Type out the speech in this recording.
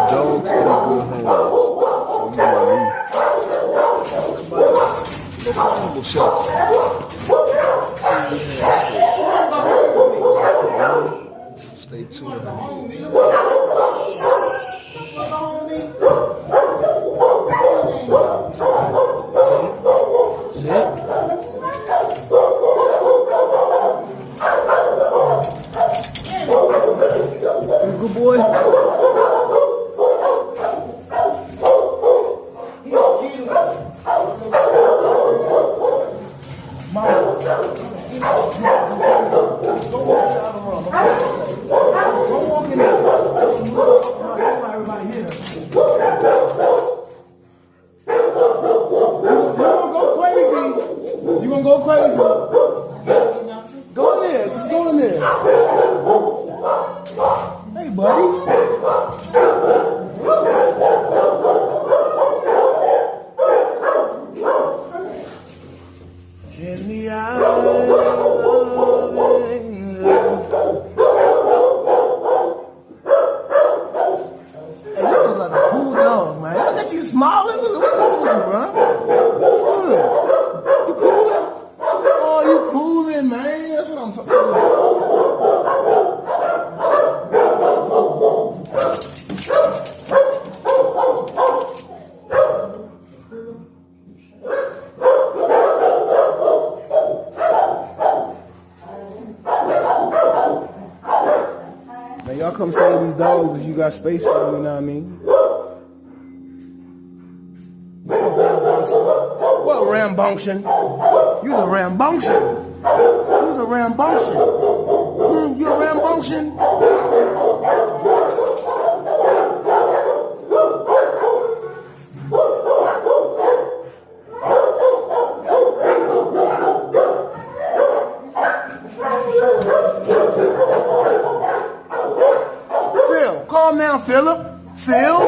dogs make good homes. So you know me. Local animal shelter. Stay tuned. Sit. Good boy. You gonna go crazy? Go in there. Just go in there. Hey, buddy. In the eyes of hey, you look like a cool dog, man. Look at you smiling. Look at you, bro. What's good? You coolin'? Oh, you coolin', man. That's what I'm talking about. Man, y'all come save these dogs if you got space for them, you know what I mean? What rambunctious? You a rambunctious. You's a rambunctious. You a rambunctious? Phil, calm down, Philip. Phil.